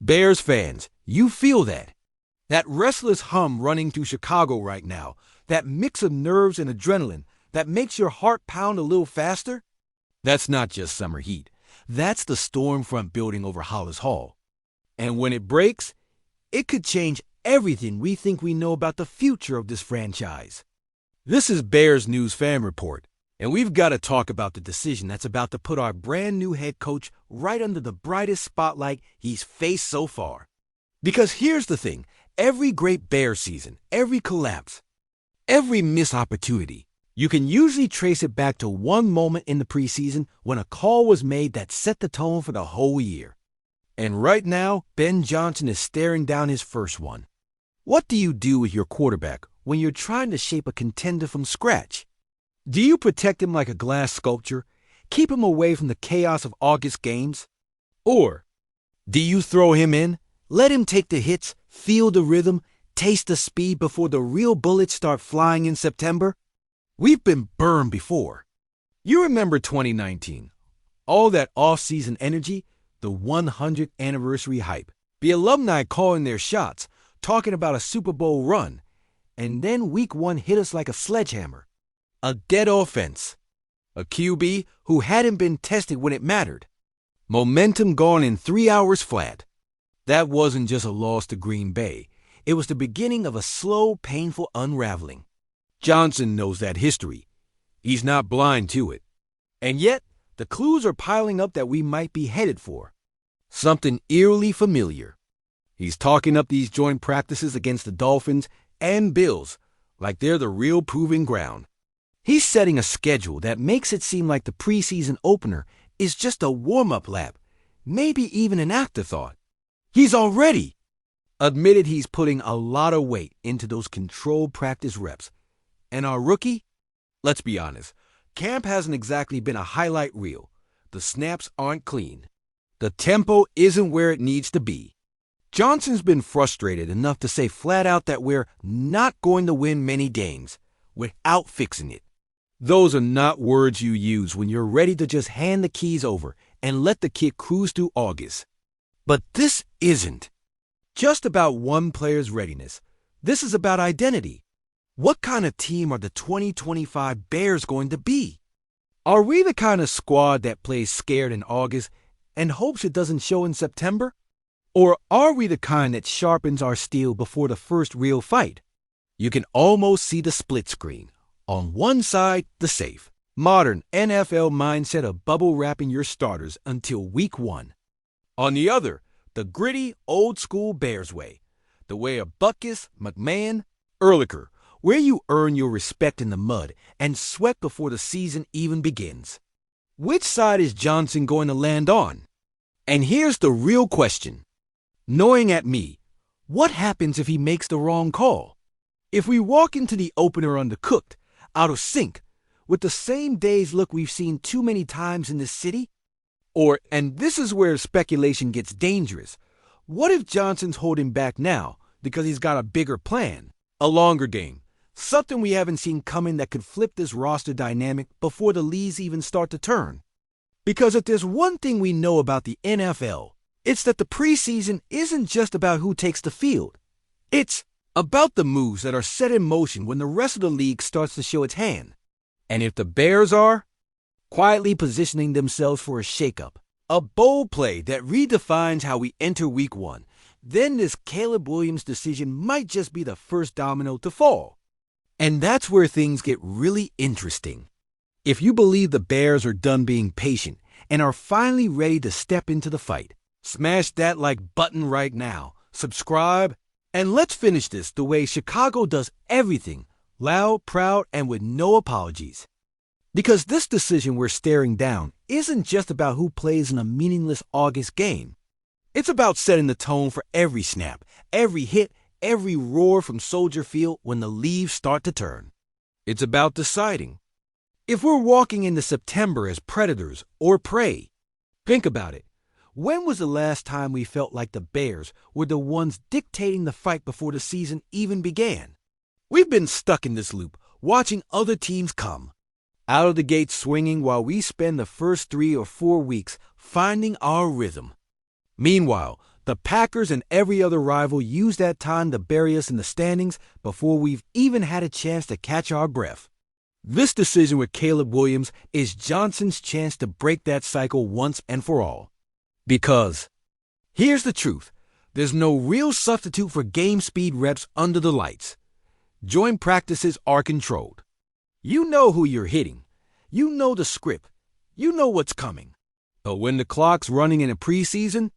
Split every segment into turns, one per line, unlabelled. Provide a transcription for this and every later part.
Bears fans, you feel that. That restless hum running through Chicago right now, that mix of nerves and adrenaline that makes your heart pound a little faster? That's not just summer heat. That's the storm front building over Hollis Hall. And when it breaks, it could change everything we think we know about the future of this franchise. This is Bears News Fan Report, and we've got to talk about the decision that's about to put our brand new head coach right under the brightest spotlight he's faced so far. Because here's the thing, every great Bears season, every collapse, every missed opportunity, you can usually trace it back to one moment in the preseason when a call was made that set the tone for the whole year. And right now, Ben Johnson is staring down his first one. What do you do with your quarterback when you're trying to shape a contender from scratch? Do you protect him like a glass sculpture, keep him away from the chaos of August games? Or do you throw him in, let him take the hits, feel the rhythm, taste the speed before the real bullets start flying in September? We've been burned before. You remember 2019, all that off-season energy, the 100th anniversary hype, the alumni calling their shots, talking about a Super Bowl run, and then week one hit us like a sledgehammer. A dead offense. A QB who hadn't been tested when it mattered. Momentum gone in 3 hours flat. That wasn't just a loss to Green Bay. It was the beginning of a slow, painful unraveling. Johnson knows that history. He's not blind to it. And yet, the clues are piling up that we might be headed for something eerily familiar. He's talking up these joint practices against the Dolphins and Bills like they're the real proving ground. He's setting a schedule that makes it seem like the preseason opener is just a warm-up lap, maybe even an afterthought. He's already admitted he's putting a lot of weight into those controlled practice reps. And our rookie? Let's be honest, camp hasn't exactly been a highlight reel. The snaps aren't clean. The tempo isn't where it needs to be. Johnson's been frustrated enough to say flat out that we're not going to win many games without fixing it. Those are not words you use when you're ready to just hand the keys over and let the kid cruise through August. But this isn't just about one player's readiness. This is about identity. What kind of team are the 2025 Bears going to be? Are we the kind of squad that plays scared in August and hopes it doesn't show in September? Or are we the kind that sharpens our steel before the first real fight? You can almost see the split screen. On one side, the safe, modern NFL mindset of bubble wrapping your starters until week one. On the other, the gritty, old-school Bears way. The way of Butkus, McMahon, Ehrlicher, where you earn your respect in the mud and sweat before the season even begins. Which side is Johnson going to land on? And here's the real question. Knowing at me, what happens if he makes the wrong call? If we walk into the opener undercooked, out of sync, with the same day's look we've seen too many times in this city? Or, and this is where speculation gets dangerous, what if Johnson's holding back now because he's got a bigger plan, a longer game, something we haven't seen coming that could flip this roster dynamic before the leaves even start to turn? Because if there's one thing we know about the NFL, it's that the preseason isn't just about who takes the field. It's about the moves that are set in motion when the rest of the league starts to show its hand. And if the Bears are quietly positioning themselves for a shakeup, a bold play that redefines how we enter week one, then this Caleb Williams decision might just be the first domino to fall. And that's where things get really interesting. If you believe the Bears are done being patient and are finally ready to step into the fight, smash that like button right now, subscribe, and let's finish this the way Chicago does everything, loud, proud, and with no apologies. Because this decision we're staring down isn't just about who plays in a meaningless August game. It's about setting the tone for every snap, every hit, every roar from Soldier Field when the leaves start to turn. It's about deciding if we're walking into September as predators or prey. Think about it. When was the last time we felt like the Bears were the ones dictating the fight before the season even began? We've been stuck in this loop, watching other teams come out of the gate swinging while we spend the first 3 or 4 weeks finding our rhythm. Meanwhile, The Packers and every other rival use that time to bury us in the standings before we've even had a chance to catch our breath. This decision with Caleb Williams is Johnson's chance to break that cycle once and for all. Because here's the truth. There's no real substitute for game speed reps under the lights. Joint practices are controlled. You know who you're hitting. You know the script. You know what's coming. But when the clock's running in a preseason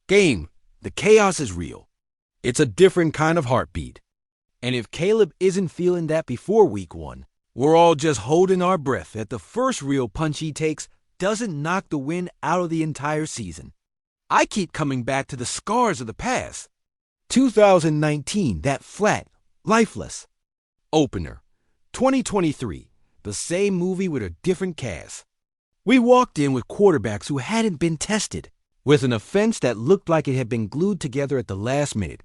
game, the chaos is real. It's a different kind of heartbeat. And if Caleb isn't feeling that before week 1, we're all just holding our breath that the first real punch he takes doesn't knock the wind out of the entire season. I keep coming back to the scars of the past. 2019, that flat, lifeless opener. 2023, the same movie with a different cast. We walked in with quarterbacks who hadn't been tested, with an offense that looked like it had been glued together at the last minute,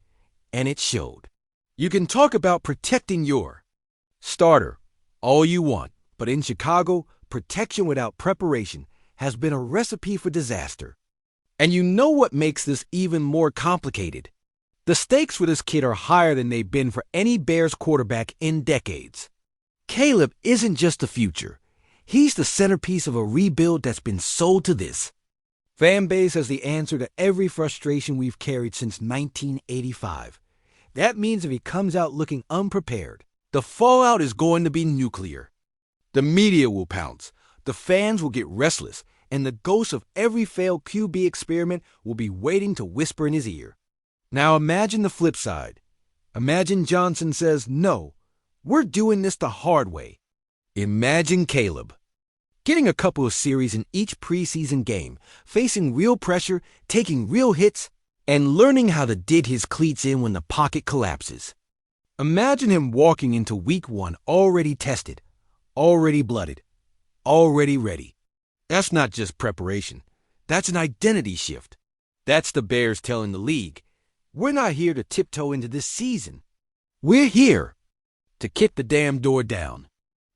and it showed. You can talk about protecting your starter all you want, but in Chicago, protection without preparation has been a recipe for disaster. And you know what makes this even more complicated? The stakes for this kid are higher than they've been for any Bears quarterback in decades. Caleb isn't just the future. He's the centerpiece of a rebuild that's been sold to this fan base as the answer to every frustration we've carried since 1985. That means if he comes out looking unprepared, the fallout is going to be nuclear. The media will pounce, the fans will get restless, and the ghost of every failed QB experiment will be waiting to whisper in his ear. Now imagine the flip side. Imagine Johnson says, no, we're doing this the hard way. Imagine Caleb getting a couple of series in each preseason game, facing real pressure, taking real hits, and learning how to dig his cleats in when the pocket collapses. Imagine him walking into week 1 already tested, already blooded, already ready. That's not just preparation. That's an identity shift. That's the Bears telling the league, we're not here to tiptoe into this season. We're here to kick the damn door down.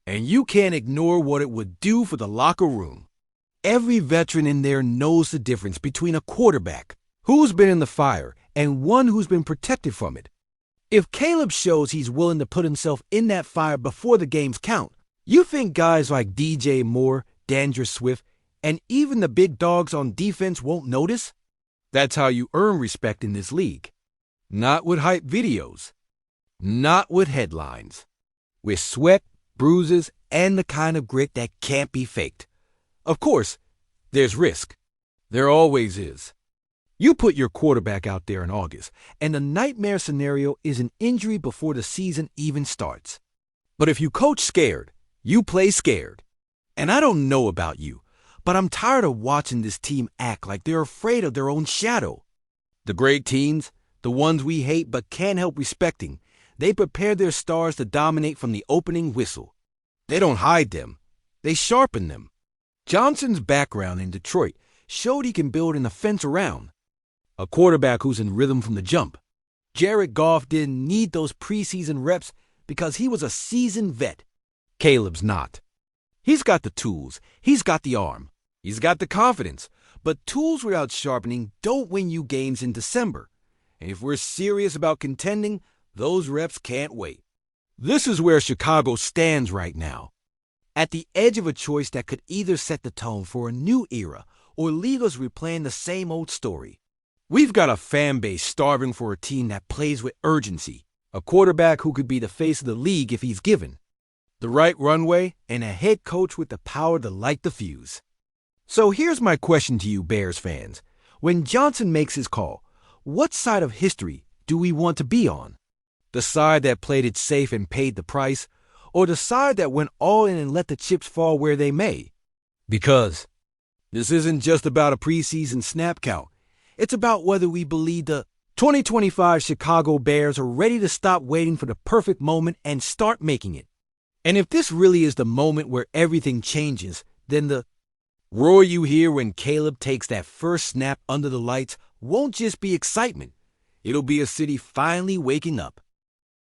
And you can't ignore what it would do for the locker room. Every veteran in there knows the difference between a quarterback who's been in the fire and one who's been protected from it. If Caleb shows he's willing to put himself in that fire before the games count, you think guys like DJ Moore, Dandre Swift, and even the big dogs on defense won't notice? That's how you earn respect in this league. Not with hype videos. Not with headlines. With sweat, bruises, and the kind of grit that can't be faked. Of course, there's risk. There always is. You put your quarterback out there in August, and the nightmare scenario is an injury before the season even starts. But if you coach scared, you play scared. And I don't know about you, but I'm tired of watching this team act like they're afraid of their own shadow. The great teams, the ones we hate but can't help respecting, they prepare their stars to dominate from the opening whistle. They don't hide them. They sharpen them. Johnson's background in Detroit showed he can build an offense around a quarterback who's in rhythm from the jump. Jared Goff didn't need those preseason reps because he was a seasoned vet. Caleb's not. He's got the tools. He's got the arm. He's got the confidence. But tools without sharpening don't win you games in December. And if we're serious about contending, those reps can't wait. This is where Chicago stands right now. At the edge of a choice that could either set the tone for a new era or leave us replaying the same old story. We've got a fan base starving for a team that plays with urgency, a quarterback who could be the face of the league if he's given the right runway, and a head coach with the power to light the fuse. So here's my question to you Bears fans. When Johnson makes his call, what side of history do we want to be on? The side that played it safe and paid the price, or the side that went all in and let the chips fall where they may? Because this isn't just about a preseason snap count. It's about whether we believe the 2025 Chicago Bears are ready to stop waiting for the perfect moment and start making it. And if this really is the moment where everything changes, then the roar you hear when Caleb takes that first snap under the lights won't just be excitement. It'll be a city finally waking up.